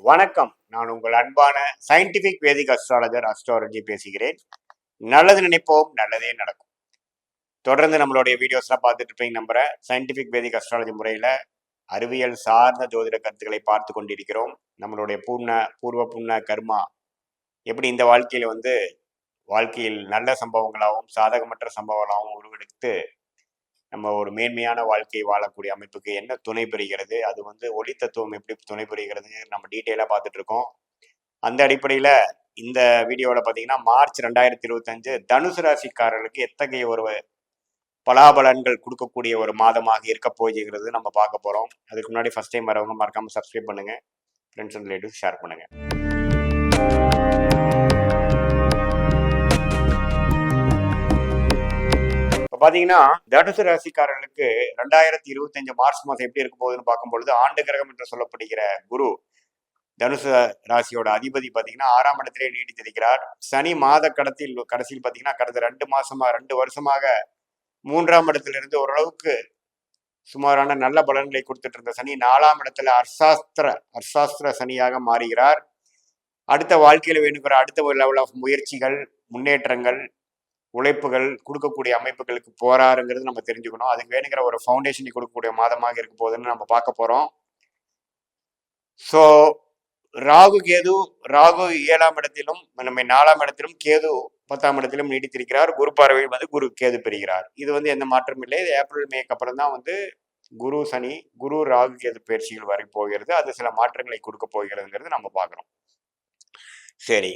வணக்கம். நான் உங்கள் அன்பான சயின்டிபிக் வேதிக் அஸ்ட்ராலஜர் அஸ்ட்ராலஜி பேசுகிறேன். நல்லது நினைப்போம், நல்லதே நடக்கும். தொடர்ந்து நம்மளுடைய வீடியோஸ்லாம் பார்த்துட்டு இருப்பீங்க நம்புறேன். சயின்டிபிக் வேதிக் அஸ்ட்ராலஜி முறையில் அறிவியல் சார்ந்த ஜோதிட கருத்துக்களை பார்த்து கொண்டிருக்கிறோம். நம்மளுடைய பூர்வ புண்ண கர்மா எப்படி இந்த வாழ்க்கையில் நல்ல சம்பவங்களாகவும் சாதகமற்ற சம்பவங்களாகவும் உருவெடுத்து நம்ம ஒரு மேன்மையான வாழ்க்கை வாழக்கூடிய அமைப்புக்கு என்ன துணை புரிகிறது, அது ஒளி தத்துவம் எப்படி துணை புரிகிறது நம்ம டீட்டெயிலாக பார்த்துட்டு இருக்கோம். அந்த அடிப்படையில் இந்த வீடியோவில் பார்த்தீங்கன்னா மார்ச் 2025 தனுசு ராசிக்காரர்களுக்கு எத்தகைய ஒரு பலாபலன்கள் கொடுக்கக்கூடிய ஒரு மாதமாக இருக்க போகிறது நம்ம பார்க்க போகிறோம். அதுக்கு முன்னாடி ஃபர்ஸ்ட் டைம் வரவங்க மறக்காமல் சப்ஸ்கிரைப் பண்ணுங்கள், ஃப்ரெண்ட்ஸ் அண்ட் ரிலேட்டிவ்ஸ் ஷேர் பண்ணுங்கள். இப்போ பார்த்தீங்கன்னா தனுசு ராசிக்காரர்களுக்கு 2025 மார்ச் மாதம் எப்படி இருக்க போகுதுன்னு பார்க்கும்பொழுது ஆண்டு கிரகம் என்று சொல்லப்படுகிற குரு தனுசு ராசியோட அதிபதி பார்த்தீங்கன்னா 6ஆம் இடத்திலே நீடித்திருக்கிறார். சனி மாத கடைசியில் பார்த்தீங்கன்னா கடந்த 2 வருஷமாக 3ஆம் இடத்திலிருந்து ஓரளவுக்கு சுமாரான நல்ல பலன்களை கொடுத்துட்டு இருந்த சனி 4ஆம் இடத்துல அர்சாஸ்திர சனியாக மாறுகிறார். அடுத்த வாழ்க்கையில் வேணுங்கிற அடுத்த ஒரு லெவல் ஆஃப் முயற்சிகள், முன்னேற்றங்கள், உழைப்புகள் கொடுக்கக்கூடிய அமைப்புகளுக்கு போறாருங்கிறது நம்ம தெரிஞ்சுக்கணும். அதுக்கு வேணுங்கிற ஒரு ஃபவுண்டேஷனை கொடுக்கக்கூடிய மாதமாக இருக்க போகுதுன்னு நம்ம பார்க்க போறோம். ஸோ ராகு 7ஆம் இடத்திலும் நம்ம 4ஆம் இடத்திலும், கேது 10ஆம் இடத்திலும் நீடித்திருக்கிறார். குரு பார்வை குரு கேது பெறுகிறார். இது எந்த மாற்றம் இல்லை. இது ஏப்ரல் மேக்கு அப்புறம் தான் குரு சனி, குரு ராகு கேது பயிற்சிகள் வரை போகிறது. அது சில மாற்றங்களை கொடுக்க போகிறதுங்கிறது நம்ம பார்க்குறோம். சரி,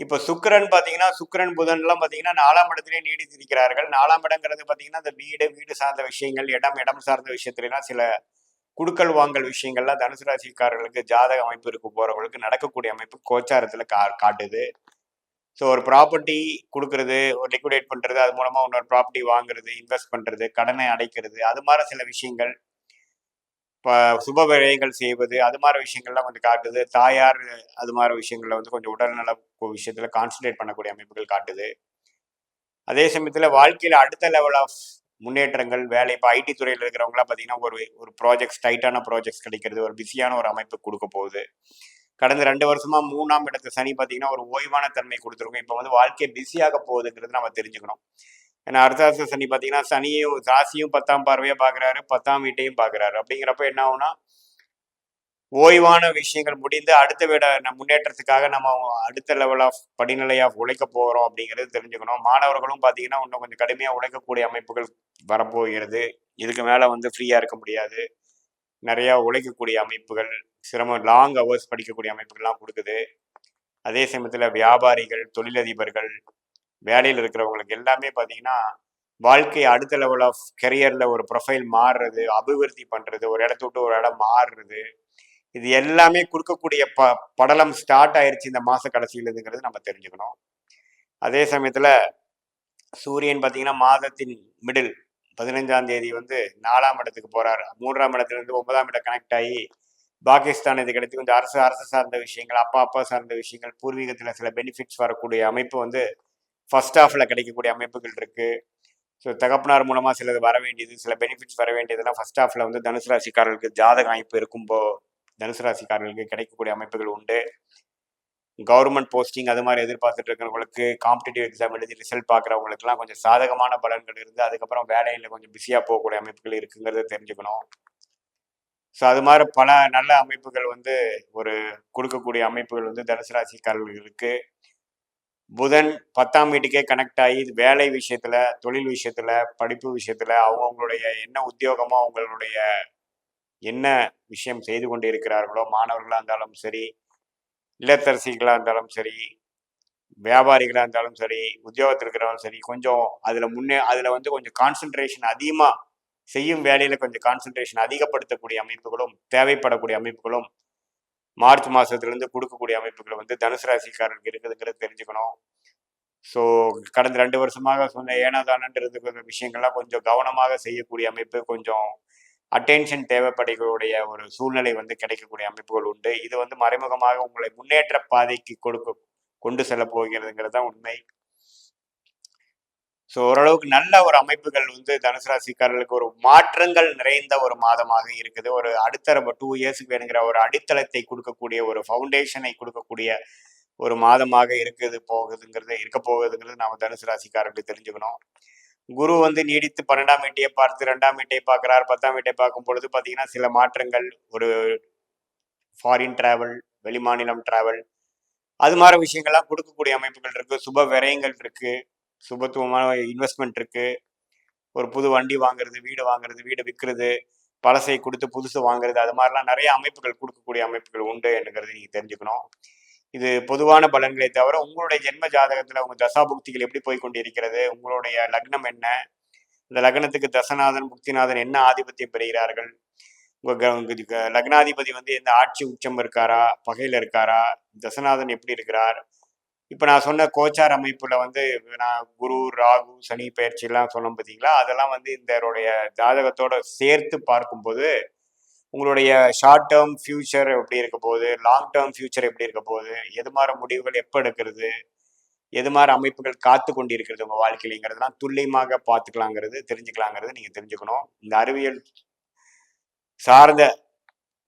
இப்போ சுக்கிரன் பார்த்தீங்கன்னா சுக்கிரன் புதன்லாம் பார்த்தீங்கன்னா 4ஆம் இடத்திலே நீடித்திருக்கிறார்கள். 4ஆம் இடங்கிறது பார்த்தீங்கன்னா இந்த வீடு சார்ந்த விஷயங்கள், இடம் சார்ந்த விஷயத்துலாம் சில குடுக்கல் வாங்கல் விஷயங்கள்லாம் தனுசு ராசிக்காரர்களுக்கு ஜாதக அமைப்பு இருக்கு போறவங்களுக்கு நடக்கக்கூடிய அமைப்பு கோச்சாரத்துல காட்டுது. ஸோ ஒரு ப்ராப்பர்ட்டி கொடுக்கறது, ஒரு லிக்விடேட் பண்றது, அது மூலமா இன்னொரு ப்ராப்பர்ட்டி வாங்குறது, இன்வெஸ்ட் பண்றது, கடனை அடைக்கிறது, அது மாதிரி சில விஷயங்கள், இப்போ சுப விரயங்கள் செய்வது, அது மாதிரி விஷயங்கள்லாம் காட்டுது. தாயார் அது மாதிரி விஷயங்கள்ல கொஞ்சம் உடல்நல விஷயத்துல கான்சன்ட்ரேட் பண்ணக்கூடிய அமைப்புகள் காட்டுது. அதே சமயத்துல வாழ்க்கையில அடுத்த லெவல் ஆஃப் முன்னேற்றங்கள், வேலை, இப்போ ஐடி துறையில் இருக்கிறவங்களாம் பார்த்தீங்கன்னா ஒரு ப்ராஜெக்ட்ஸ், டைட்டான ப்ராஜெக்ட்ஸ் கிடைக்கிறது, ஒரு பிஸியான ஒரு அமைப்பு கொடுக்க போகுது. கடந்த 2 வருஷமா 3ஆம் இடத்து சனி பார்த்தீங்கன்னா ஒரு ஓய்வான தன்மை கொடுத்துருக்கும். இப்போ வாழ்க்கை பிஸியாக போகுதுங்கிறது நம்ம தெரிஞ்சுக்கணும். ஏன்னா அர்த்தாச சனி பார்த்தீங்கன்னா சனியும் ராசியும் 10ஆம் பார்வையா பார்க்குறாரு, 10ஆம் வீட்டையும் பார்க்குறாரு. அப்படிங்கிறப்ப என்ன ஆகுனா ஓய்வான விஷயங்கள் முடிந்து அடுத்த விட முன்னேற்றத்துக்காக நம்ம அடுத்த லெவல் ஆஃப் படிநிலை ஆஃப் உழைக்க போகிறோம் அப்படிங்கிறது தெரிஞ்சுக்கணும். மாணவர்களும் பார்த்தீங்கன்னா இன்னும் கொஞ்சம் கடுமையாக உழைக்கக்கூடிய அமைப்புகள் வரப்போகிறது. இதுக்கு மேலே ஃப்ரீயாக இருக்க முடியாது. நிறையா உழைக்கக்கூடிய அமைப்புகள், சிரமம், லாங் ஹவர்ஸ் படிக்கக்கூடிய அமைப்புகள்லாம் கொடுக்குது. அதே சமயத்தில் வியாபாரிகள், தொழிலதிபர்கள், வேலையில் இருக்கிறவங்களுக்கு எல்லாமே பார்த்தீங்கன்னா வாழ்க்கை அடுத்த லெவல் ஆஃப் கெரியரில் ஒரு ப்ரொஃபைல் மாறுறது, அபிவிருத்தி பண்ணுறது, ஒரு இடத்த விட்டு ஒரு இடம் மாறுறது, இது எல்லாமே கொடுக்கக்கூடிய படலம் ஸ்டார்ட் ஆயிடுச்சு இந்த மாத கடைசியிலங்கிறது நம்ம தெரிஞ்சுக்கணும். அதே சமயத்தில் சூரியன் பார்த்தீங்கன்னா மாதத்தின் மிடில் 15ஆம் தேதி 4ஆம் இடத்துக்கு போறாரு. 3ஆம் இடத்துலேருந்து 9ஆம் இடம் கனெக்ட் ஆகி பாகிஸ்தான் இது கிடைத்து கொஞ்சம் அரசு சார்ந்த விஷயங்கள், அப்பா சார்ந்த விஷயங்கள், பூர்வீகத்தில் சில பெனிஃபிட்ஸ் வரக்கூடிய அமைப்பு ஃபர்ஸ்ட் ஹாஃப்ல கிடைக்கக்கூடிய அமைப்புகள் இருக்கு. ஸோ தகப்பனார் மூலமா சிலது வர வேண்டியது, சில பெனிஃபிட்ஸ் வர வேண்டியதுலாம் ஃபர்ஸ்ட் ஹாஃப்ல தனுசு ராசிக்காரர்களுக்கு ஜாதக அமைப்பு இருக்கும்போ தனுசு ராசிக்காரர்களுக்கு கிடைக்கக்கூடிய அமைப்புகள் உண்டு. கவர்மெண்ட் போஸ்டிங் அது மாதிரி எதிர்பார்த்துட்டு இருக்கிறவங்களுக்கு, காம்படிட்டிவ் எக்ஸாம் எழுதி ரிசல்ட் பார்க்குறவங்களுக்குலாம் கொஞ்சம் சாதகமான பலன்கள் இருந்து அதுக்கப்புறம் வேலையில் கொஞ்சம் பிஸியாக போகக்கூடிய அமைப்புகள் இருக்குங்கிறத தெரிஞ்சுக்கணும். ஸோ அது மாதிரி பல நல்ல அமைப்புகள் ஒரு கொடுக்கக்கூடிய அமைப்புகள் தனுசு ராசிக்காரர்களுக்கு. புதன் 10ஆம் வீட்டுக்கே கனெக்ட் ஆகி வேலை விஷயத்துல, தொழில் விஷயத்துல, படிப்பு விஷயத்துல, அவங்களுடைய என்ன உத்தியோகமோ, அவங்களுடைய என்ன விஷயம் செய்து கொண்டு இருக்கிறார்களோ, மாணவர்களாக இருந்தாலும் சரி, இல்லத்தரசிகளாக இருந்தாலும் சரி, வியாபாரிகளாக இருந்தாலும் சரி, உத்தியோகத்தில் இருக்கிறவங்களும் சரி, கொஞ்சம் அதில் கொஞ்சம் கான்சென்ட்ரேஷன் அதிகமாக செய்யும் வேலையில் கொஞ்சம் கான்சென்ட்ரேஷன் அதிகப்படுத்தக்கூடிய அமைப்புகளும், தேவைப்படக்கூடிய அமைப்புகளும் மார்ச் மாதத்துலேருந்து கொடுக்கக்கூடிய அமைப்புகள் தனுசு ராசிக்காரர்களுக்கு இருக்குதுங்கிறது தெரிஞ்சுக்கணும். ஸோ கடந்த 2 வருஷமாக சொன்ன ஏனாதானன்றது விஷயங்கள்லாம் கொஞ்சம் கவனமாக செய்யக்கூடிய அமைப்பு, கொஞ்சம் அட்டென்ஷன் தேவைப்படக்கூடிய ஒரு சூழ்நிலை கிடைக்கக்கூடிய அமைப்புகள் உண்டு. இது மறைமுகமாக உங்களை முன்னேற்ற பாதைக்கு கொண்டு செல்ல போகிறதுங்கிறது தான் உண்மை. ஸோ ஓரளவுக்கு நல்ல ஒரு அமைப்புகள் வந்து தனுசு ராசிக்காரர்களுக்கு ஒரு மாற்றங்கள் நிறைந்த ஒரு மாதமாக இருக்குது. ஒரு அடுத்த 2 இயர்ஸுக்கு வேணுங்கிற ஒரு அடித்தளத்தை கொடுக்கக்கூடிய ஒரு ஃபவுண்டேஷனை கொடுக்கக்கூடிய ஒரு மாதமாக இருக்க போகுதுங்கிறது நாம தனுசு ராசிக்காரர்களுக்கு தெரிஞ்சுக்கணும். குரு வந்து நீடித்து 12ஆம் வீட்டையே பார்த்து 2ஆம் வீட்டை பார்க்கிறார். 10ஆம் வீட்டை பார்க்கும் பொழுது பார்த்தீங்கன்னா சில மாற்றங்கள், ஒரு ஃபாரின் டிராவல், வெளிமாநிலம் டிராவல், அது மாதிரி விஷயங்கள்லாம் கொடுக்கக்கூடிய அமைப்புகள் இருக்கு. சுப விரயங்கள் இருக்கு, சுபத்துவமான இன்வெஸ்ட்மெண்ட் இருக்கு. ஒரு புது வண்டி வாங்குறது, வீடு விற்கிறது, பழசை கொடுத்து புதுசு வாங்குறது, அது மாதிரிலாம் நிறைய அமைப்புகள் கொடுக்கக்கூடிய அமைப்புகள் உண்டு என்கிறது நீங்க தெரிஞ்சுக்கணும். இது பொதுவான பலன்களை தவிர உங்களுடைய ஜென்ம ஜாதகத்துல உங்க தசாபுக்திகள் எப்படி போய் கொண்டிருக்கிறது, உங்களுடைய லக்னம் என்ன, இந்த லக்னத்துக்கு தசநாதன் புக்திநாதன் என்ன ஆதிபத்தியம் பெறுகிறார்கள், உங்க லக்னாதிபதி வந்து எந்த ஆட்சி உச்சம் இருக்காரா, பகையில இருக்காரா, தசநாதன் எப்படி இருக்கிறார். இப்ப நான் சொன்ன கோச்சார் அமைப்புல வந்து நான் குரு, ராகு, சனி பயிற்சி எல்லாம் சொன்னோம் பார்த்தீங்களா, அதெல்லாம் வந்து இந்த ஜாதகத்தோட சேர்த்து பார்க்கும்போது உங்களுடைய ஷார்ட் டேர்ம் ஃபியூச்சர் எப்படி இருக்க போகுது, லாங் டேர்ம் ஃபியூச்சர் எப்படி இருக்க போகுது, எது மாதிரி முடிவுகள் எப்போ எடுக்கிறது, எது மாதிரி அமைப்புகள் காத்து கொண்டு இருக்கிறது உங்க வாழ்க்கையிலங்கிறதுலாம் துல்லியமாக பார்த்துக்கலாங்கிறது தெரிஞ்சுக்கலாங்கிறது நீங்க தெரிஞ்சுக்கணும். இந்த அறிவியல் சார்ந்த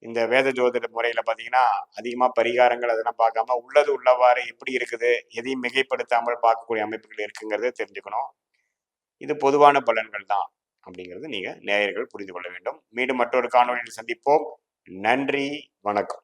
இந்த வேத ஜோதிட முறையில பாத்தீங்கன்னா அதிகமா பரிகாரங்கள் அதெல்லாம் பார்க்காம உள்ளது உள்ளவாறு எப்படி இருக்குது, எதையும் மிகைப்படுத்தாமல் பார்க்கக்கூடிய அமைப்புகள் இருக்குங்கிறத தெரிஞ்சுக்கணும். இது பொதுவான பலன்கள் தான் அப்படிங்கிறது நீங்க நேயர்கள் புரிந்து கொள்ள வேண்டும். மீண்டும் மற்றொரு காணொலியில் சந்திப்போம். நன்றி, வணக்கம்.